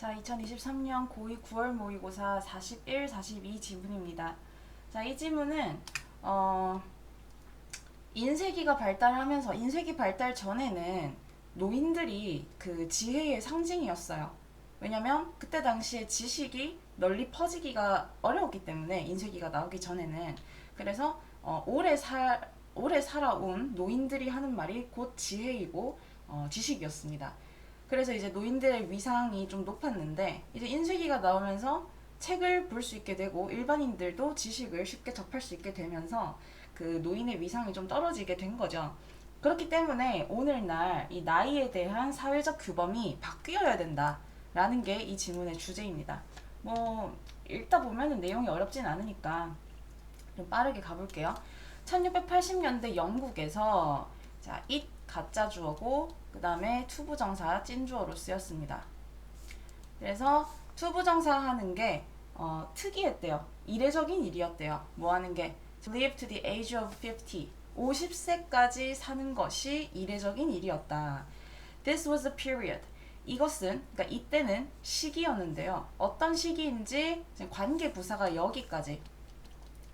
자, 2023년 고2 9월 모의고사 41, 42 지문입니다. 자, 이 지문은 인쇄기가 발달하면서 인쇄기 발달 전에는 노인들이 그 지혜의 상징이었어요. 왜냐면 그때 당시에 지식이 널리 퍼지기가 어려웠기 때문에 인쇄기가 나오기 전에는 그래서 오래 살아온 노인들이 하는 말이 곧 지혜이고 지식이었습니다. 그래서 이제 노인들의 위상이 좀 높았는데 이제 인쇄기가 나오면서 책을 볼 수 있게 되고 일반인들도 지식을 쉽게 접할 수 있게 되면서 그 노인의 위상이 좀 떨어지게 된 거죠. 그렇기 때문에 오늘날 이 나이에 대한 사회적 규범이 바뀌어야 된다라는 게 이 지문의 주제입니다. 뭐 읽다 보면은 내용이 어렵진 않으니까 좀 빠르게 가볼게요. 1680년대 영국에서 자, it 가짜 주어고 그 다음에 투부정사 찐주어로 쓰였습니다. 그래서 투부정사 하는 게 특이했대요. 이례적인 일이었대요. 뭐 하는 게 to live to the age of 50, 50세까지 사는 것이 이례적인 일이었다. This was a period. 이것은 그러니까 이때는 시기였는데요. 어떤 시기인지 관계부사가 여기까지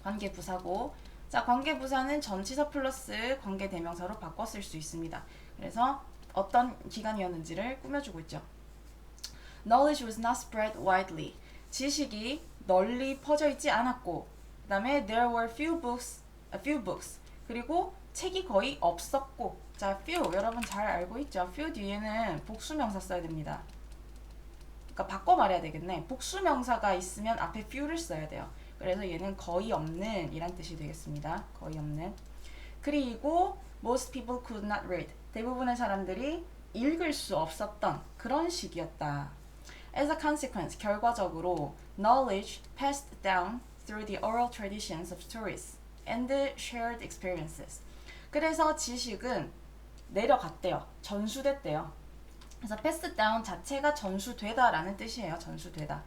관계부사고 자, 관계부사는 전치사 플러스 관계대명사로 바꿔 쓸 수 있습니다. 그래서 어떤 기간이었는지를 꾸며주고 있죠. Knowledge was not spread widely. 지식이 널리 퍼져 있지 않았고, 그 다음에 there were a few books. 그리고 책이 거의 없었고, 자, few 여러분 잘 알고 있죠? few 뒤에는 복수명사 써야 됩니다. 그러니까 바꿔 말해야 되겠네. 복수명사가 있으면 앞에 few를 써야 돼요. 그래서 얘는 거의 없는 이란 뜻이 되겠습니다. 거의 없는. 그리고 most people could not read. 대부분의 사람들이 읽을 수 없었던 그런 시기였다. As a consequence, 결과적으로 knowledge passed down through the oral traditions of stories and shared experiences. 그래서 지식은 내려갔대요. 전수됐대요. 그래서 pass down 자체가 전수되다라는 뜻이에요. 전수되다.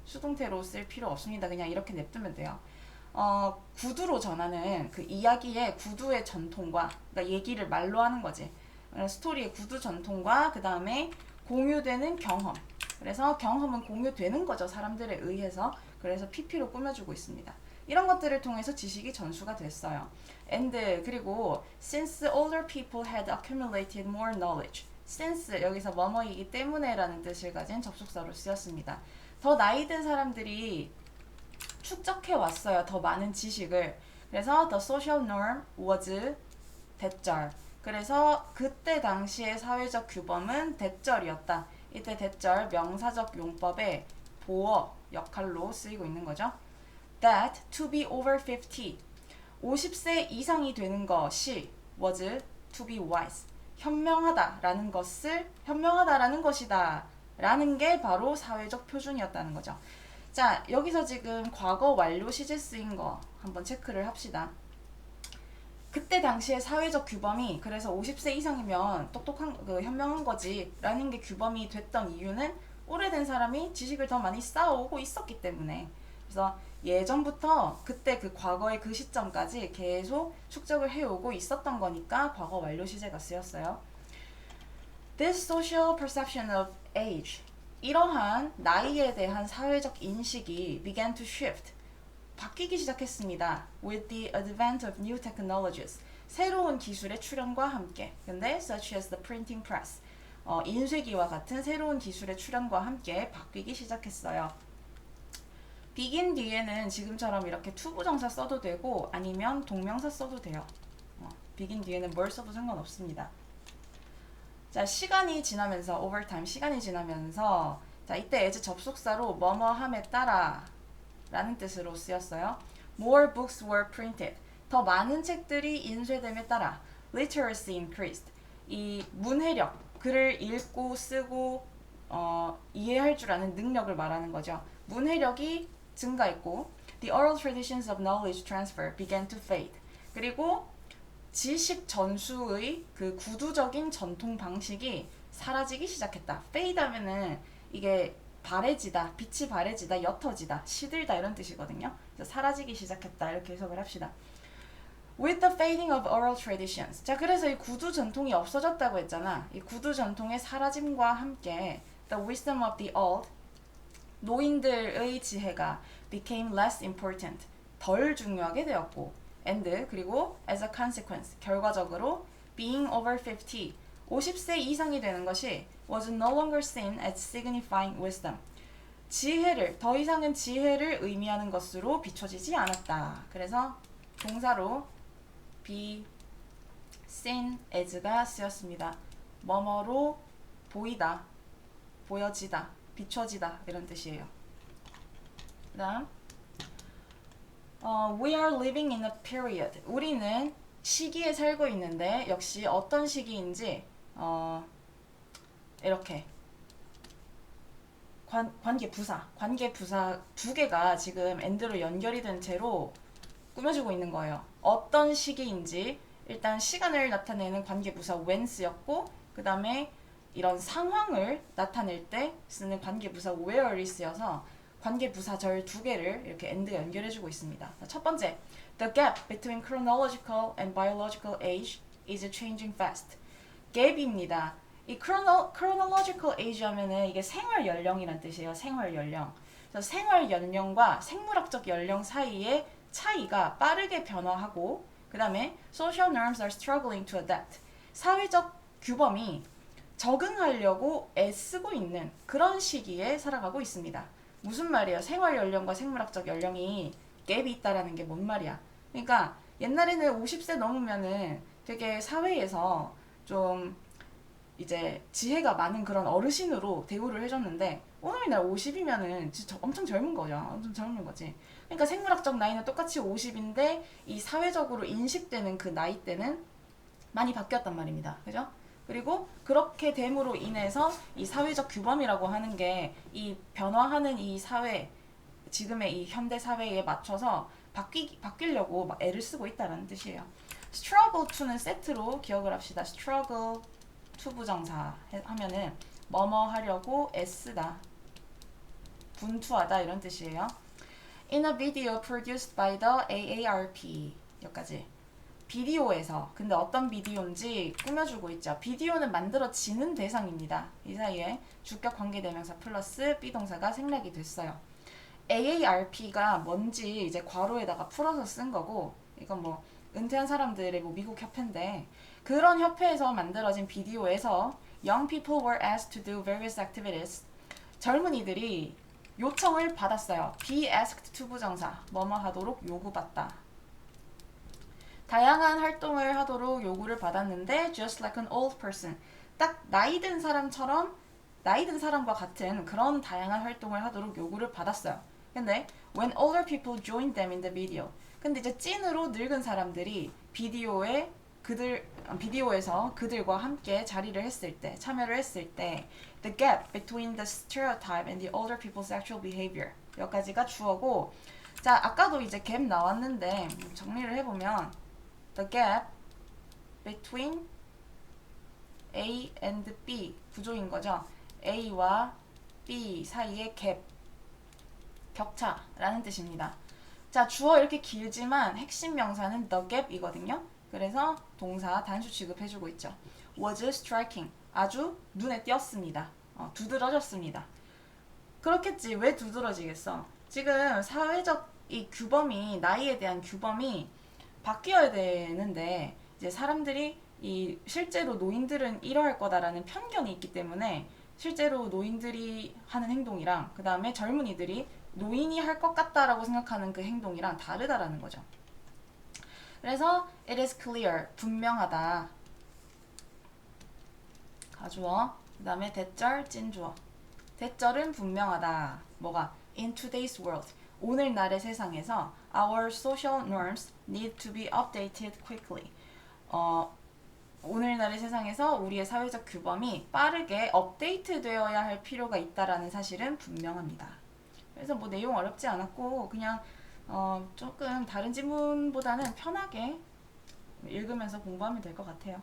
수동태로 쓸 필요 없습니다. 그냥 이렇게 냅두면 돼요. 구두로 전하는 그 이야기의 구두의 전통과 그러니까 얘기를 말로 하는 거지. 스토리의 구두 전통과 그 다음에 공유되는 경험. 그래서 경험은 공유되는 거죠. 사람들에 의해서. 그래서 PP로 꾸며주고 있습니다. 이런 것들을 통해서 지식이 전수가 됐어요. And 그리고 since older people had accumulated more knowledge. since 여기서 뭐뭐이기 때문에라는 뜻을 가진 접속사로 쓰였습니다. 더 나이 든 사람들이 축적해 왔어요. 더 많은 지식을. 그래서 the social norm was 대절. 그래서 그때 당시의 사회적 규범은 대절이었다. 이때 대절 명사적 용법의 보어 역할로 쓰이고 있는 거죠. That to be over 50, 50세 이상이 되는 것이 was to be wise, 현명하다라는 것이다. 라는 게 바로 사회적 표준이었다는 거죠. 자, 여기서 지금 과거 완료 시제 쓰인 거 한번 체크를 합시다. 그때 당시에 사회적 규범이 그래서 50세 이상이면 똑똑한 현명한 거지 라는 게 규범이 됐던 이유는 오래된 사람이 지식을 더 많이 쌓아오고 있었기 때문에 그래서 예전부터 그때 그 과거의 그 시점까지 계속 축적을 해오고 있었던 거니까 과거 완료 시제가 쓰였어요. This social perception of age, 이러한 나이에 대한 사회적 인식이 began to shift, 바뀌기 시작했습니다. With the advent of new technologies, 새로운 기술의 출현과 함께. 근데 such as the printing press, 인쇄기와 같은 새로운 기술의 출현과 함께 바뀌기 시작했어요. begin 뒤에는 지금처럼 이렇게 투부정사 써도 되고 아니면 동명사 써도 돼요. begin 뒤에는 뭘 써도 상관없습니다. 자, 시간이 지나면서 over time 시간이 지나면서 자, 이때 as 접속사로 뭐뭐함에 따라 라는 뜻으로 쓰였어요. More books were printed. 더 많은 책들이 인쇄됨에 따라 literacy increased. 이 문해력, 글을 읽고 쓰고 이해할 줄 아는 능력을 말하는 거죠. 문해력이 증가했고 the oral traditions of knowledge transfer began to fade. 그리고 지식 전수의 그 구두적인 전통 방식이 사라지기 시작했다. fade 하면은 이게 바래지다, 빛이 바래지다, 옅어지다, 시들다 이런 뜻이거든요. 그래서 사라지기 시작했다 이렇게 해석을 합시다. With the fading of oral traditions. 자, 그래서 이 구두 전통이 없어졌다고 했잖아. 이 구두 전통의 사라짐과 함께 the wisdom of the old, 노인들의 지혜가 became less important, 덜 중요하게 되었고, and 그리고 as a consequence, 결과적으로 being over 50, 50세 이상이 되는 것이 was no longer seen as signifying wisdom. 지혜를, 더 이상은 지혜를 의미하는 것으로 비춰지지 않았다. 그래서 동사로 be seen as가 쓰였습니다. 뭐뭐로 보이다, 보여지다, 비춰지다 이런 뜻이에요. 그 다음 We are living in a period. 우리는 시기에 살고 있는데 역시 어떤 시기인지 이렇게 관계부사 두 개가 지금 and로 연결이 된 채로 꾸며주고 있는 거예요. 어떤 시기인지 일단 시간을 나타내는 관계부사 when 쓰였고 그 다음에 이런 상황을 나타낼 때 쓰는 관계부사 where이 쓰여서 관계부사절 두 개를 이렇게 and 연결해주고 있습니다. 첫 번째, the gap between chronological and biological age is changing fast. 갭입니다. 이 chronological age 하면은 이게 생활 연령이란 뜻이에요. 생활 연령. 그래서 생활 연령과 생물학적 연령 사이의 차이가 빠르게 변화하고 그 다음에 social norms are struggling to adapt. 사회적 규범이 적응하려고 애쓰고 있는 그런 시기에 살아가고 있습니다. 무슨 말이에요? 생활 연령과 생물학적 연령이 갭이 있다라는 게 뭔 말이야? 그러니까 옛날에는 50세 넘으면은 되게 사회에서 좀 이제 지혜가 많은 그런 어르신으로 대우를 해줬는데 오늘날 50이면은 진짜 엄청 젊은 거죠. 엄청 젊은 거지. 그러니까 생물학적 나이는 똑같이 50인데 이 사회적으로 인식되는 그 나이대는 많이 바뀌었단 말입니다. 그죠? 그리고 그렇게 됨으로 인해서 이 사회적 규범이라고 하는 게 이 변화하는 이 사회, 지금의 이 현대 사회에 맞춰서 바뀌려고 막 애를 쓰고 있다는 뜻이에요. struggle to는 세트로 기억을 합시다. struggle to 부정사 하면은 뭐뭐 하려고 애쓰다, 분투하다 이런 뜻이에요. In a video produced by the AARP 여기까지. 비디오에서 근데 어떤 비디오인지 꾸며주고 있죠. 비디오는 만들어지는 대상입니다. 이 사이에 주격 관계대명사 플러스 비동사가 생략이 됐어요. AARP가 뭔지 이제 괄호에다가 풀어서 쓴 거고 이건 뭐 은퇴한 사람들의 뭐 미국 협회인데 그런 협회에서 만들어진 비디오에서 young people were asked to do various activities. 젊은이들이 요청을 받았어요. be asked to 부정사 뭐뭐 하도록 요구받다. 다양한 활동을 하도록 요구를 받았는데 just like an old person 딱 나이 든 사람처럼 나이 든 사람과 같은 그런 다양한 활동을 하도록 요구를 받았어요. 근데 when older people joined them in the video 근데 이제 찐으로 늙은 사람들이 비디오에서 그들과 함께 자리를 했을 때 참여를 했을 때 the gap between the stereotype and the older people's actual behavior 여기까지가 주어고 자 아까도 이제 gap 나왔는데 정리를 해보면 the gap between A and B 구조인 거죠. A와 B 사이의 갭, 격차라는 뜻입니다. 자, 주어 이렇게 길지만 핵심 명사는 the gap이거든요. 그래서 동사 단수 취급해주고 있죠. was striking, 아주 눈에 띄었습니다. 두드러졌습니다. 그렇겠지. 왜 두드러지겠어? 지금 사회적 이 규범이 나이에 대한 규범이 바뀌어야 되는데 이제 사람들이 이 실제로 노인들은 이러할 거다라는 편견이 있기 때문에 실제로 노인들이 하는 행동이랑 그 다음에 젊은이들이 노인이 할 것 같다라고 생각하는 그 행동이랑 다르다라는 거죠. 그래서 it is clear, 분명하다. 가주어, 그 다음에 대절, 찐주어. 대절은 분명하다. 뭐가? In today's world, 오늘날의 세상에서 our social norms need to be updated quickly. 오늘날의 세상에서 우리의 사회적 규범이 빠르게 업데이트 되어야 할 필요가 있다라는 사실은 분명합니다. 그래서 뭐 내용 어렵지 않았고 그냥 조금 다른 지문보다는 편하게 읽으면서 공부하면 될 것 같아요.